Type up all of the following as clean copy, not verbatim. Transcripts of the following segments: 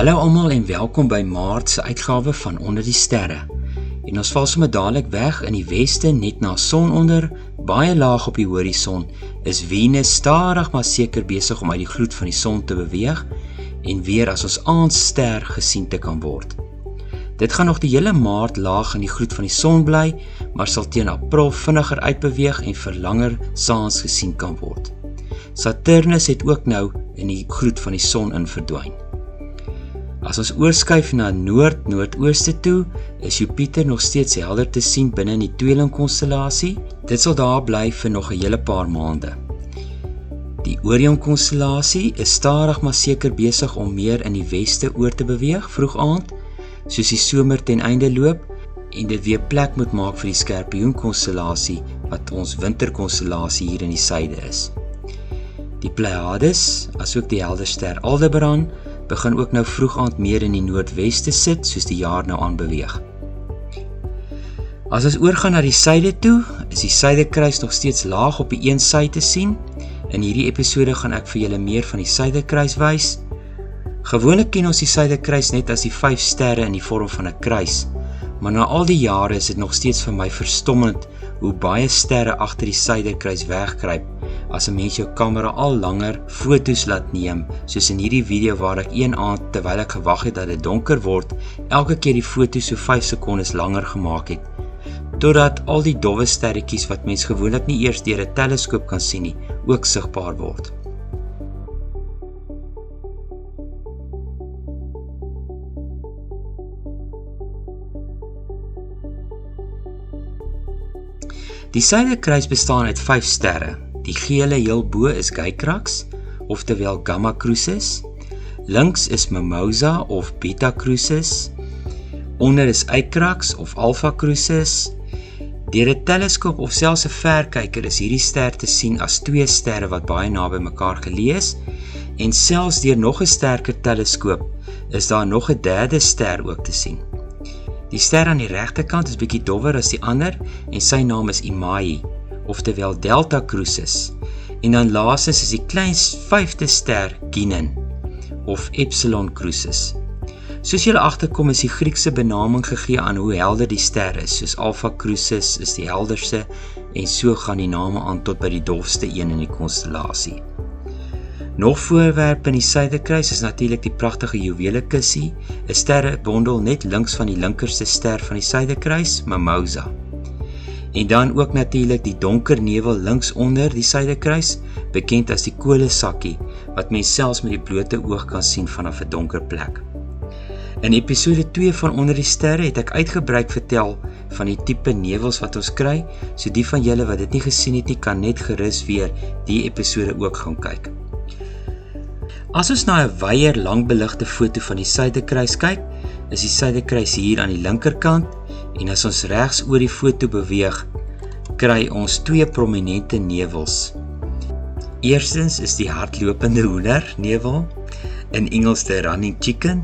Hallo almal en welkom by Maart se uitgawe van Onder die Sterre. En ons val sommer dadelik weg in die weste net na sononder, baie laag op die horison, is Venus stadig maar seker besig om uit die gloed van die son te beweeg en weer as ons aandster gesien te kan word. Dit gaan nog die hele Maart laag in die gloed van die son bly, maar sal teen April vinniger uitbeweeg en vir langer saans gesien kan word. Saturnus het ook nou in die gloed van die son in verdwyn. As ons oorskuif na noord-noordooste toe, is Jupiter nog steeds helder te sien binne in die tweelingkonstellasie. Dit sal daar bly vir nog 'n hele paar maande. Die Orion-konstellasie is stadig maar seker besig om meer in die weste oor te beweeg vroeg aand, soos die somer ten einde loop en dit weer plek moet maak vir die Skorpioen-konstellasie wat ons winterkonstellasie hier in die suide is. Die Pleiades, asook die helder ster Aldebaran, begin ook nou vroeg aand meer in die noordweste sit, soos die jaar nou aanbeweeg. As ons oorgaan na die suide toe, is die suidekruis nog steeds laag op die een sy te sien. In hierdie episode gaan ek vir julle meer van die suidekruis wys. Gewoonlik ken ons die suidekruis net as die 5 sterre in die vorm van 'n kruis, maar na al die jare is dit nog steeds vir my verstommend hoe baie sterre agter die suidekruis wegkruip, as 'n mens jou kamera al langer foto's laat neem, soos in hierdie video waar ek een aand, terwyl ek gewag het dat dit donker word, elke keer die foto so 5 sekondes langer gemaak het, totdat al die dowwe sterretjies wat mens gewoonlik nie eers deur 'n teleskoop kan sien nie, ook sigbaar word. Die suidekruis bestaan uit 5 sterre. Die gele heel bo is Gycrax, oftewel Gamma Crucis. Links is Mimosa of Beta Crucis. Onder is Eicrax of Alpha Crucis. Deur 'n teleskoop of selfs 'n verkyker is hierdie ster te sien as 2 sterre wat baie naby mekaar geleë is, en selfs deur nog 'n sterker teleskoop is daar nog 'n derde ster ook te sien. Die ster aan die regterkant is bietjie dowwer as die ander en sy naam is Imai, oftewel Delta Crucis. En dan laastens is die klein 5de ster Guinan, of Epsilon Crucis. Soos julle agterkom is die Griekse benaming gegee aan hoe helder die ster is, soos Alpha Crucis is die helderste en so gaan die name aan tot by die dofste een in die konstellasie. Nog voorwerp in die suidekruis is natuurlik die pragtige juwelekussie, 'n sterrebondel net links van die linkerste ster van die suidekruis, Mimosa. En dan ook natuurlik die donker nevel links onder die suidekruis, bekend as die kolesakkie, wat mens selfs met die blote oog kan sien vanaf 'n donker plek. In episode 2 van Onder die Sterre het ek uitgebreid vertel van die tipe nevels wat ons kry, so die van julle wat dit nie gesien het nie, kan net gerus weer die episode ook gaan kyk. As ons na 'n wyeer langbeligte foto van die suidekruis kyk, is die suidekruis hier aan die linkerkant, en as ons regs oor die foto beweeg, kry ons 2 prominente nevels. Eerstens is die hardlopende hoender nevel, in Engels the running chicken.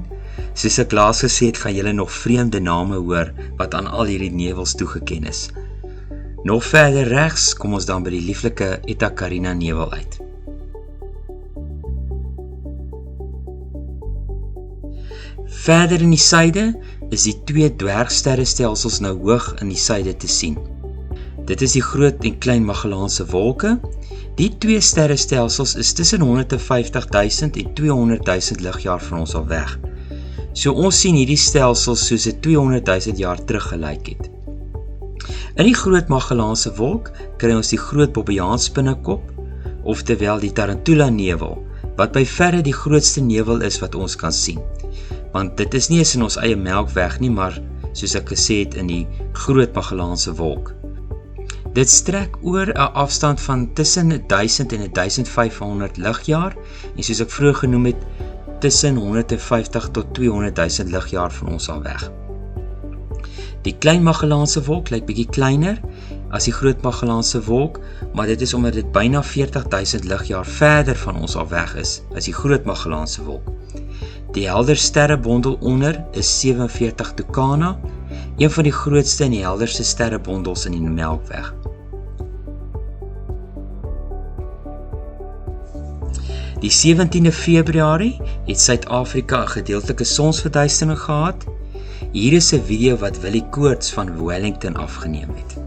Soos ek laas gesê het, gaan julle nog vreemde name hoor wat aan al hierdie nevels toegeken is. Nog verder regs kom ons dan by die lieflike Eta Carina nevel uit. Verder in die suide is die 2 dwergsterrestelsels nou hoog in die suide te sien. Dit is die Groot en Klein Magellaanse Wolke. Die 2 sterrestelsels is tussen 150.000 en 200.000 ligjaar van ons al weg. So ons sien hierdie stelsels soos dit 200.000 jaar terug gelyk het. In die Groot Magellaanse Wolk kry ons die Groot Bobbejaan-spinnekop, oftewel die Tarantula nevel, wat by verre die grootste nevel is wat ons kan sien. Want dit is nie eens in ons eie Melkweg nie, maar soos ek gesê het, in die Groot Magellaanse Wolk. Dit strek oor 'n afstand van tussen 1000 en 1500 ligjaar, en soos ek vroeër genoem het, tussen 150 tot 200.000 ligjaar van ons al weg. Die Klein Magellaanse Wolk lyk bietjie kleiner as die Groot Magellaanse Wolk, maar dit is omdat dit byna 40.000 ligjaar verder van ons al weg is as die Groot Magellaanse Wolk. Die helder sterrebondel onder is 47 Tucana, een van die grootste en die helderste sterrebondels in die Melkweg. Die 17de Februarie het Suid-Afrika 'n gedeeltelike sonsverduistering gehad. Hier is 'n video wat Willie Koorts van Wellington afgeneem het.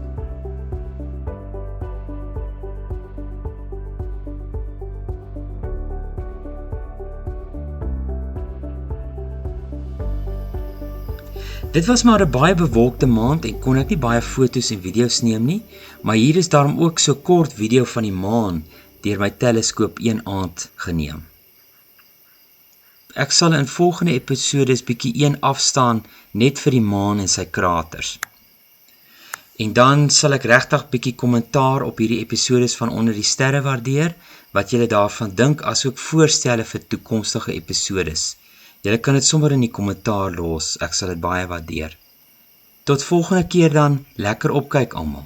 Dit was maar 'n baie bewolkte maand en kon ek nie baie foto's en video's neem nie, maar hier is daarom ook so kort video van die maan deur my teleskoop een aand geneem. Ek sal in volgende episodes bietjie een afstaan net vir die maan en sy kraters. En dan sal ek regtig bietjie kommentaar op hierdie episodes van Onder die Sterre waardeer, wat julle daarvan dink, asook voorstelle vir toekomstige episodes. Julle kan dit sommer in die kommentaar los, ek sal dit baie waardeer. Tot volgende keer dan, lekker opkyk almal.